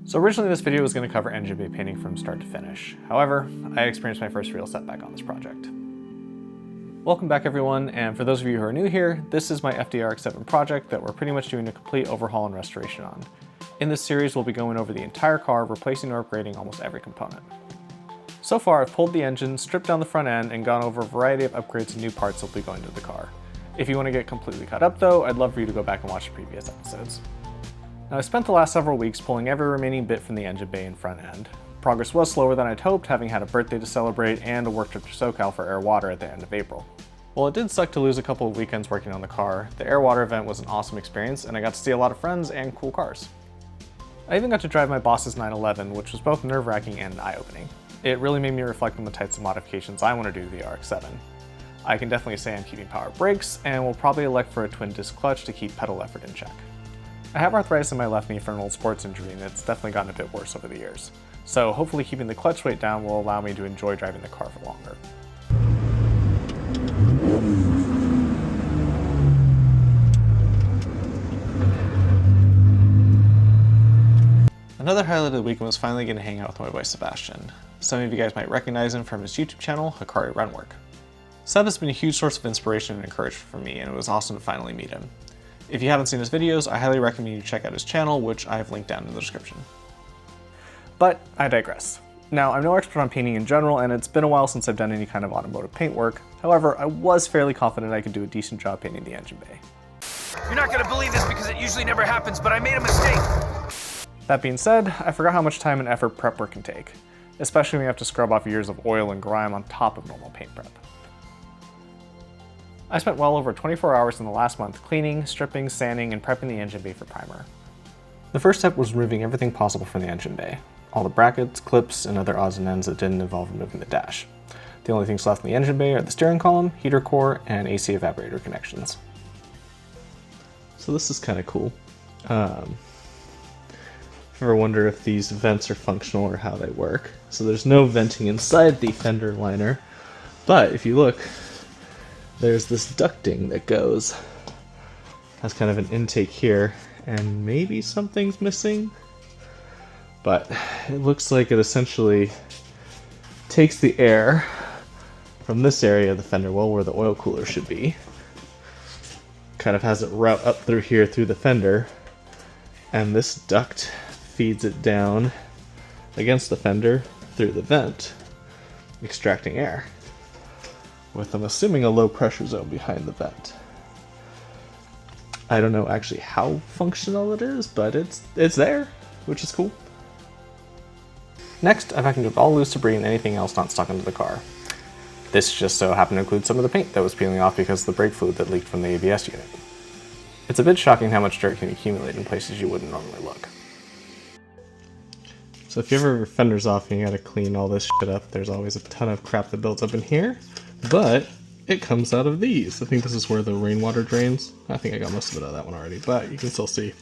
So originally this video was going to cover engine bay painting from start to finish. However, I experienced my first real setback on this project. Welcome back everyone, and for those of you who are new here, this is my RX-7 project that we're pretty much doing a complete overhaul and restoration on. In this series we'll be going over the entire car, replacing or upgrading almost every component. So far I've pulled the engine, stripped down the front end, and gone over a variety of upgrades and new parts that will be going to the car. If you want to get completely caught up though, I'd love for you to go back and watch the previous episodes. Now I spent the last several weeks pulling every remaining bit from the engine bay and front end. Progress was slower than I'd hoped, having had a birthday to celebrate and a work trip to SoCal for air water at the end of April. While it did suck to lose a couple of weekends working on the car, the air water event was an awesome experience and I got to see a lot of friends and cool cars. I even got to drive my boss's 911, which was both nerve-wracking and eye-opening. It really made me reflect on the types of modifications I want to do to the RX-7. I can definitely say I'm keeping power brakes and will probably elect for a twin disc clutch to keep pedal effort in check. I have arthritis in my left knee from an old sports injury and it's definitely gotten a bit worse over the years. So hopefully keeping the clutch weight down will allow me to enjoy driving the car for longer. Another highlight of the weekend was finally getting to hang out with my boy Sebastian. Some of you guys might recognize him from his YouTube channel, Hikari Runwork. Seb has been a huge source of inspiration and encouragement for me, and it was awesome to finally meet him. If you haven't seen his videos, I highly recommend you check out his channel, which I have linked down in the description. But I digress. Now, I'm no expert on painting in general, and it's been a while since I've done any kind of automotive paint work. However, I was fairly confident I could do a decent job painting the engine bay. You're not gonna believe this because it usually never happens, but I made a mistake. That being said, I forgot how much time and effort prep work can take, especially when you have to scrub off years of oil and grime on top of normal paint prep. I spent well over 24 hours in the last month cleaning, stripping, sanding, and prepping the engine bay for primer. The first step was removing everything possible from the engine bay. All the brackets, clips, and other odds and ends that didn't involve removing the dash. The only things left in the engine bay are the steering column, heater core, and AC evaporator connections. So this is kind of cool. If you ever wonder if these vents are functional or how they work. So there's no venting inside the fender liner, but if you look, there's this ducting that goes. Has kind of an intake here, and maybe something's missing, but it looks like it essentially takes the air from this area of the fender well where the oil cooler should be, kind of has it route up through here through the fender, and this duct feeds it down against the fender through the vent, extracting air, with, I'm assuming, a low pressure zone behind the vent. I don't know actually how functional it is, but it's there, which is cool. Next, I vacuumed up all loose debris and anything else not stuck into the car. This just so happened to include some of the paint that was peeling off because of the brake fluid that leaked from the ABS unit. It's a bit shocking how much dirt can accumulate in places you wouldn't normally look. So if you ever have your fenders off and you gotta clean all this shit up, there's always a ton of crap that builds up in here, but it comes out of these. I think this is where the rainwater drains. I think I got most of it out of that one already, but you can still see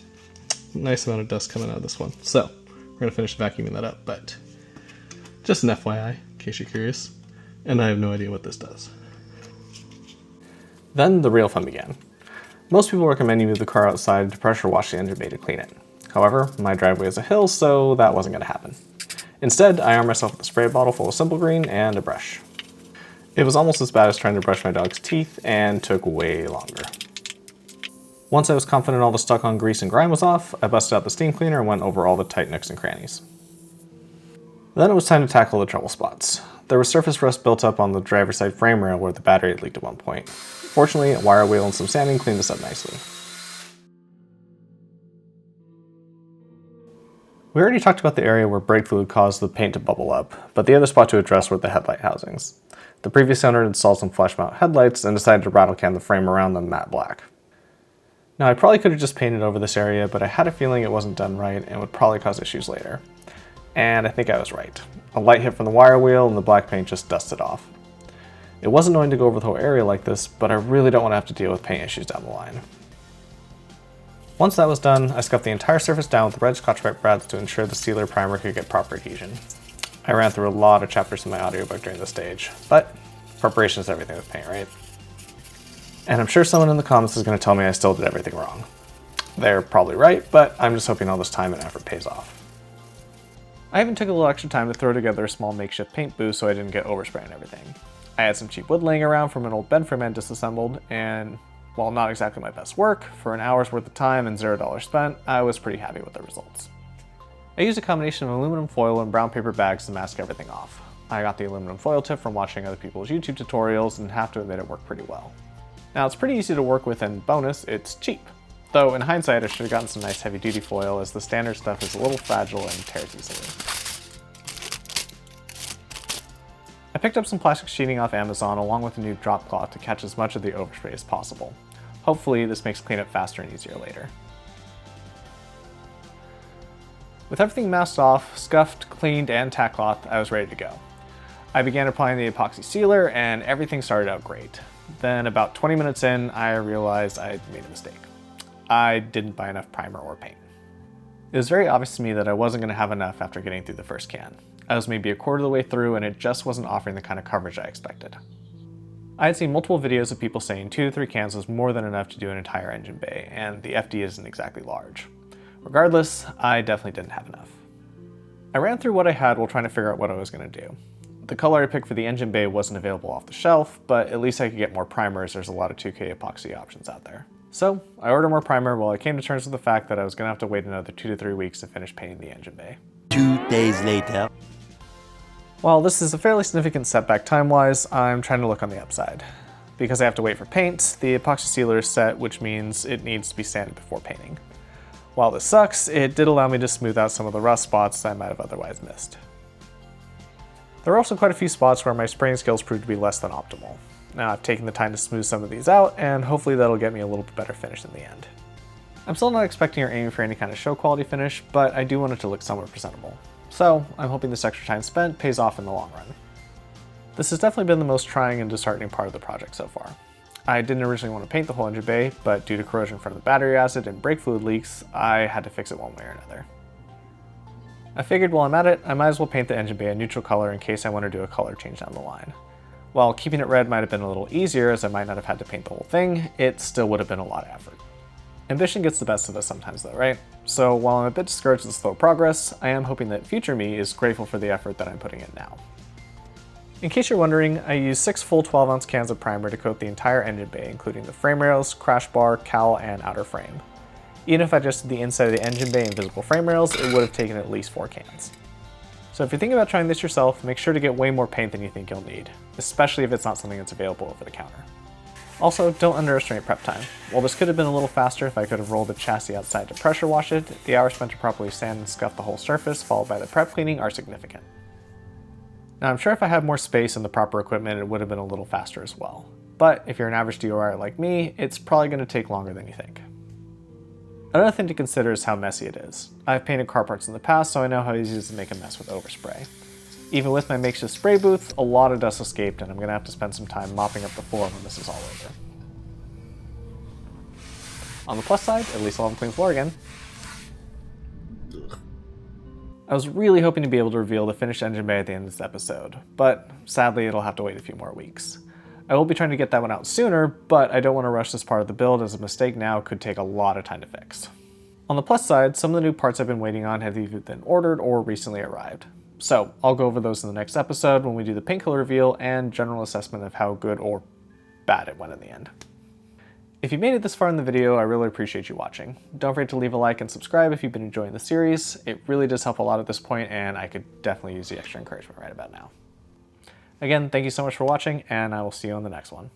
a nice amount of dust coming out of this one. So we're gonna finish vacuuming that up, but just an FYI, in case you're curious. And I have no idea what this does. Then the real fun began. Most people recommend you move the car outside to pressure wash the engine bay to clean it. However, my driveway is a hill, so that wasn't gonna happen. Instead, I armed myself with a spray bottle full of Simple Green and a brush. It was almost as bad as trying to brush my dog's teeth and took way longer. Once I was confident all the stuck on grease and grime was off, I busted out the steam cleaner and went over all the tight nooks and crannies. Then it was time to tackle the trouble spots. There was surface rust built up on the driver's side frame rail where the battery had leaked at one point. Fortunately, a wire wheel and some sanding cleaned this up nicely. We already talked about the area where brake fluid caused the paint to bubble up, but the other spot to address were the headlight housings. The previous owner installed some flush mount headlights and decided to rattle can the frame around them matte black. Now I probably could have just painted over this area, but I had a feeling it wasn't done right and would probably cause issues later. And I think I was right. A light hit from the wire wheel and the black paint just dusted off. It was annoying to go over the whole area like this, but I really don't want to have to deal with paint issues down the line. Once that was done, I scuffed the entire surface down with red Scotch-Brite brads to ensure the sealer primer could get proper adhesion. I ran through a lot of chapters in my audiobook during this stage, but preparation is everything with paint, right? And I'm sure someone in the comments is going to tell me I still did everything wrong. They're probably right, but I'm just hoping all this time and effort pays off. I even took a little extra time to throw together a small makeshift paint booth so I didn't get overspray on everything. I had some cheap wood laying around from an old bed frame I disassembled, and while not exactly my best work, for an hour's worth of time and $0 spent, I was pretty happy with the results. I used a combination of aluminum foil and brown paper bags to mask everything off. I got the aluminum foil tip from watching other people's YouTube tutorials and have to admit it worked pretty well. Now it's pretty easy to work with, and bonus, it's cheap. Though in hindsight I should have gotten some nice heavy duty foil, as the standard stuff is a little fragile and tears easily. I picked up some plastic sheeting off Amazon along with a new drop cloth to catch as much of the overspray as possible. Hopefully this makes cleanup faster and easier later. With everything masked off, scuffed, cleaned, and tack cloth, I was ready to go. I began applying the epoxy sealer and everything started out great. Then about 20 minutes in, I realized I'd made a mistake. I didn't buy enough primer or paint. It was very obvious to me that I wasn't going to have enough after getting through the first can. I was maybe a quarter of the way through and it just wasn't offering the kind of coverage I expected. I had seen multiple videos of people saying 2 to 3 cans was more than enough to do an entire engine bay, and the FD isn't exactly large. Regardless, I definitely didn't have enough. I ran through what I had while trying to figure out what I was going to do. The color I picked for the engine bay wasn't available off the shelf, but at least I could get more primers. There's a lot of 2K epoxy options out there. So I ordered more primer while I came to terms with the fact that I was going to have to wait another 2 to 3 weeks to finish painting the engine bay. 2 days later. While this is a fairly significant setback time-wise, I'm trying to look on the upside. Because I have to wait for paint, the epoxy sealer is set, which means it needs to be sanded before painting. While this sucks, it did allow me to smooth out some of the rust spots I might have otherwise missed. There are also quite a few spots where my spraying skills proved to be less than optimal. Now I've taken the time to smooth some of these out, and hopefully that'll get me a little bit better finish in the end. I'm still not expecting or aiming for any kind of show quality finish, but I do want it to look somewhat presentable. So I'm hoping this extra time spent pays off in the long run. This has definitely been the most trying and disheartening part of the project so far. I didn't originally want to paint the whole engine bay, but due to corrosion from the battery acid and brake fluid leaks, I had to fix it one way or another. I figured while I'm at it, I might as well paint the engine bay a neutral color in case I want to do a color change down the line. While keeping it red might have been a little easier as I might not have had to paint the whole thing, it still would have been a lot of effort. Ambition gets the best of us sometimes though, right? So while I'm a bit discouraged with slow progress, I am hoping that future me is grateful for the effort that I'm putting in now. In case you're wondering, I used 6 full 12-ounce cans of primer to coat the entire engine bay, including the frame rails, crash bar, cowl, and outer frame. Even if I just did the inside of the engine bay and visible frame rails, it would have taken at least 4 cans. So if you're thinking about trying this yourself, make sure to get way more paint than you think you'll need, especially if it's not something that's available over the counter. Also, don't underestimate prep time. While this could have been a little faster if I could have rolled the chassis outside to pressure wash it, the hours spent to properly sand and scuff the whole surface followed by the prep cleaning are significant. Now I'm sure if I had more space and the proper equipment it would have been a little faster as well. But if you're an average DIYer like me, it's probably going to take longer than you think. Another thing to consider is how messy it is. I've painted car parts in the past, so I know how easy it is to make a mess with overspray. Even with my makeshift spray booth, a lot of dust escaped and I'm going to have to spend some time mopping up the floor when this is all over. On the plus side, at least I'll have a clean floor again. I was really hoping to be able to reveal the finished engine bay at the end of this episode, but sadly it'll have to wait a few more weeks. I will be trying to get that one out sooner, but I don't want to rush this part of the build as a mistake now could take a lot of time to fix. On the plus side, some of the new parts I've been waiting on have either been ordered or recently arrived. So I'll go over those in the next episode when we do the paint color reveal and general assessment of how good or bad it went in the end. If you made it this far in the video, I really appreciate you watching. Don't forget to leave a like and subscribe if you've been enjoying the series. It really does help a lot at this point, and I could definitely use the extra encouragement right about now. Again, thank you so much for watching, and I will see you on the next one.